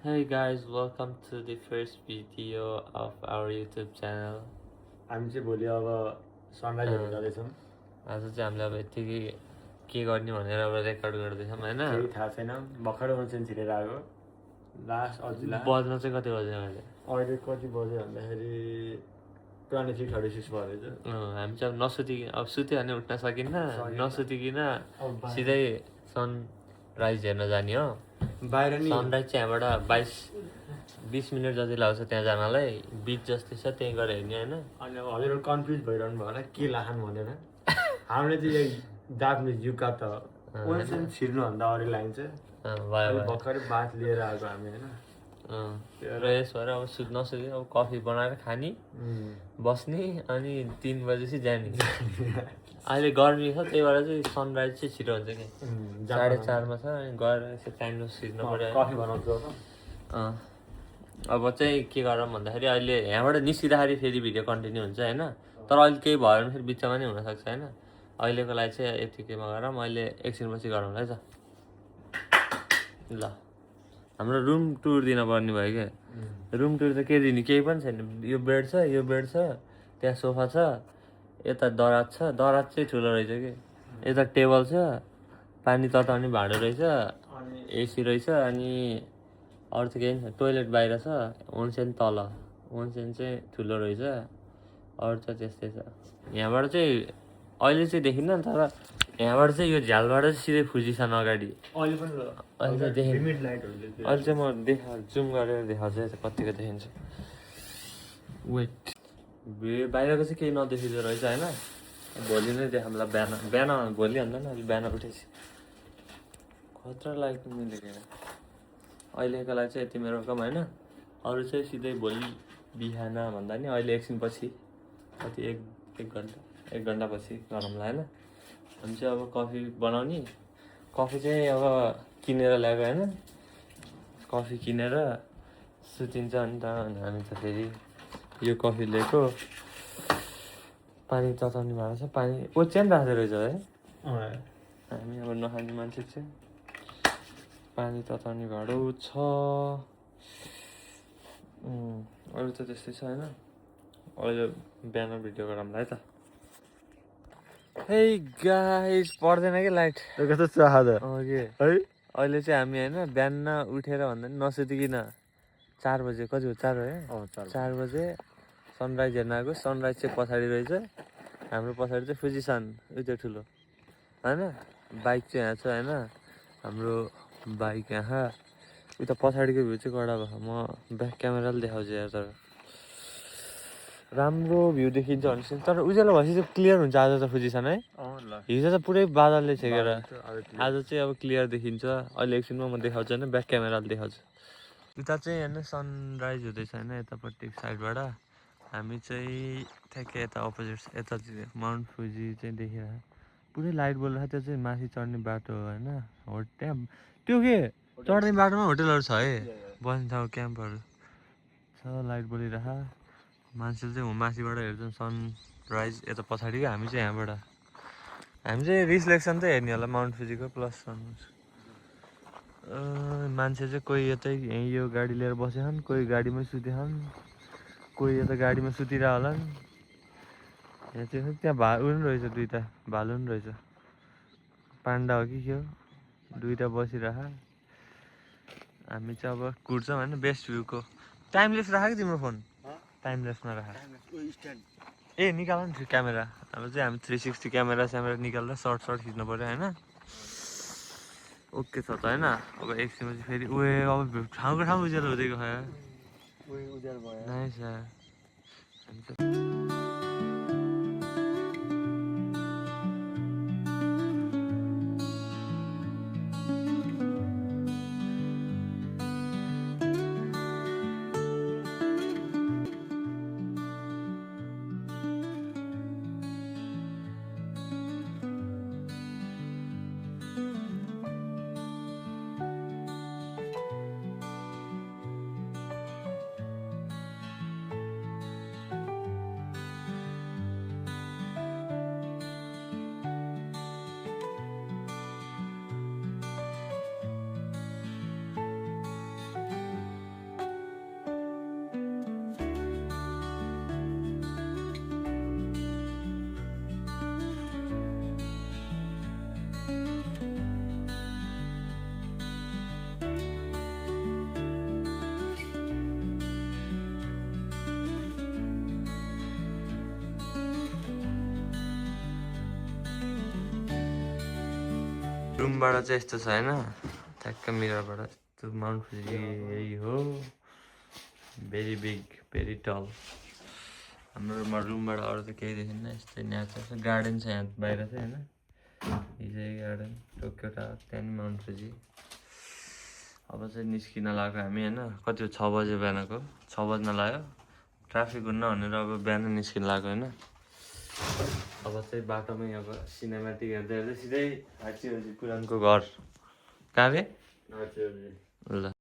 Hey guys, welcome to the first video of our YouTube channel. हामी चाहिँ भोलि अब सनराइज हेर्न जाँदैछौँ। आज चाहिँ हामीले अब यतिकै के गर्ने भनेर अब रेकर्ड गर्दैछौँ होइन। केही थाहा छैन, भर्खर मान्छे छिरेर आएको लास्ट अजिला बज्न चाहिँ कति बज्यो अहिले? अहिले कति बज्यो भन्दाखेरि 26:36 भएछ। हामी चाहिँ अब नसुतिकन अब सुत्यो भने उठ्न सकिन्न, नसुतिकन सिधै सनराइज हेर्न जाने हो। बाहिर नि सनराइज चाहिँ यहाँबाट 20 मिनट जति लाग्छ त्यहाँ जानलाई। बिच जस्तै छ त्यहीँ गएर हेर्ने होइन। अनि अब हजुरहरू कन्फ्युज भइरहनु भयो होला के लाखान भनेर। हामीले चाहिँ यही दाब्ने जुका त ओनसेन छिर्नुभन्दा अगाडि लाइन्छ। भर्खरै बात लिएर आएको हामी होइन। र यस भएर अब नसुति अब कफी बनाएर खाने बस्ने अनि 3 बजेपछि जाने। अहिले गर्मी छ त्यही भएर चाहिँ सनराइज चाहिँ छिटो हुन्छ कि 4:30 छ अनि गएर यसो टाइममा सिर्नु पऱ्यो। कफी बनाउँछु अब चाहिँ के गरौँ भन्दाखेरि अहिले यहाँबाट निस्किँदाखेरि फेरि भिडियो कन्टिन्यू हुन्छ होइन। तर अहिले केही भयो भने फेरि बिचमा नै हुनसक्छ होइन। अहिलेको लागि चाहिँ यतिकैमा गरौँ, अहिले एकछिनपछि गरौँला है त। ल हाम्रो रुम टुर दिन पर्ने भयो क्या। रुम टुर त के दिने केही पनि छैन। यो बेड छ, यो बेड छ, त्यहाँ सोफा छ, यता दराज छ, दराज चाहिँ ठुलो रहेछ कि, यता टेबल छ, पानी तताउने भाँडो रहेछ, एसी रहेछ, अनि अरू त केही छैन। टोइलेट बाहिर छ, ओन्सेन तल, ओन्सेन चाहिँ ठुलो रहेछ, अरू त त्यस्तै छ। यहाँबाट चाहिँ अहिले चाहिँ देखिन्न, तर यहाँबाट चाहिँ यो झ्यालबाट चाहिँ सिधै फुजिसान अगाडि अहिले चाहिँ देखिन्छ। अहिले चाहिँ म जुम गरेर देखाउँछु है कतिको देखिन्छ। वेट बाहिरको चाहिँ केही नदेखिँदो रहेछ होइन। भोलि नै देखाउँला बिहान भोलि भन्दा नि अहिले बिहान उठेपछि खतरा लागेको मिलेको अहिलेको लागि चाहिँ यति मेरो काम होइन। अरू चाहिँ सिधै भोलि बिहान भन्दा नि अहिले एकछिनपछि कति एक घन्टा पछि गरौँला होइन। हामी चाहिँ अब कफी बनाउने। कफी चाहिँ अब किनेर ल्याएको होइन। कफी किनेर सुतिन्छ नि त। हामी त फेरि यो कफी लिएको, पानी तताउने भाँडो छ, पानी ओछ्यान राख्दो रहेछ है। हामी अब नखाने मान्छे चाहिँ पानी तताउने भाँडो छ। अरू त त्यस्तै छ होइन। अहिले बिहान भिडियो गरौँला है त। हे गाइस पर्दैन कि लाइट कस्तो चाह त के है। अहिले चाहिँ हामी होइन बिहान उठेर भन्दा नि नसुतिकन 4 बजे कति हो 4 हो 4 बजे सनराइज हेर्न आएको। सनराइज चाहिँ पछाडि रहेछ, हाम्रो पछाडि चाहिँ फुजिसान उयो ठुलो होइन। बाइक चाहिँ यहाँ छ होइन। हाम्रो बाइक यहाँ उता पछाडिको भ्यू चाहिँ कडा भयो। म ब्याक क्यामेराले देखाउँछु यार, तर राम्रो भ्यू देखिन्छ भनेपछि। तर उज्यालो भएपछि चाहिँ क्लियर हुन्छ आज त फुजिसान है। हिजो त पुरै बादलले छेकेर, आज चाहिँ अब क्लियर देखिन्छ। अहिले एकछिनमा म देखाउँछु होइन, ब्याक क्यामेराले देखाउँछु। उता चाहिँ होइन सनराइज हुँदैछ होइन यतापट्टि साइडबाट। हामी चाहिँ ठ्याक्कै यता अपोजिट यता माउन्ट फुजी चाहिँ देखिरहेको पुरै लाइट बलिरहेको। त्यो चाहिँ माथि चढ्ने बाटो हो होइन। त्यहाँ त्यो के चढ्ने बाटोमा होटेलहरू छ है, बस्ने ठाउँ क्याम्पहरू छ, लाइट बलिरहेको। मान्छेले चाहिँ माथिबाट हेर्छन् सनराइज यता पछाडिको। हामी चाहिँ यहाँबाट हामी चाहिँ रिफ्लेक्सन चाहिँ हेर्ने होला माउन्ट फुजीको प्लस सनराइज। मान्छे चाहिँ कोही यतै यहीँ यो गाडी लिएर बसेछन्, कोही गाडीमै सुतेछन्, कोही यता गाडीमा सुतिरह होलान्। यहाँ चाहिँ त्यहाँ उयो पनि रहेछ, दुईवटा भालु पनि रहेछ। पान्डा हो कि के हो, दुईवटा बसिरह। हामी चाहिँ अब कुर्छौँ होइन बेस्ट भ्यूको। टाइमलेस राख कि तिम्रो फोन, टाइमलेसमा राख। ए निकाल नि क्यामेरा। अब चाहिँ हामी 360 क्यामेरा निकालेर सर्ट खिच्नु पऱ्यो होइन। ओके छ त होइन। अब एकछिनपछि फेरि अब ठाउँको ठाउँ उज्यालो हुँदै गयो नाइस यार। रुमबाट चाहिँ यस्तो छ होइन, ठ्याक्क मिररबाट यस्तो माउन्ट फुजी यही हो, भेरी बिग भेरी टल। हाम्रो रुमबाट अरू त केही देखिन्न, यस्तै नेचर गार्डन छ यहाँ बाहिर चाहिँ होइन, हिजै गार्डन टोकियो टावर, त्यहाँदेखि माउन्ट फुजी। अब चाहिँ निस्किन लाग्यो हामी होइन, कति हो 6 बजे बिहानको, 6 बज्न लाग्यो, ट्राफिक हुन्न भनेर अब बिहान निस्किन लाग्यो होइन। अब चाहिँ बाटोमै अब सिनेमेटिक हेर्दै हेर्दै सिधै हाचिवजी पुरानको घर। कहाँ रे? ल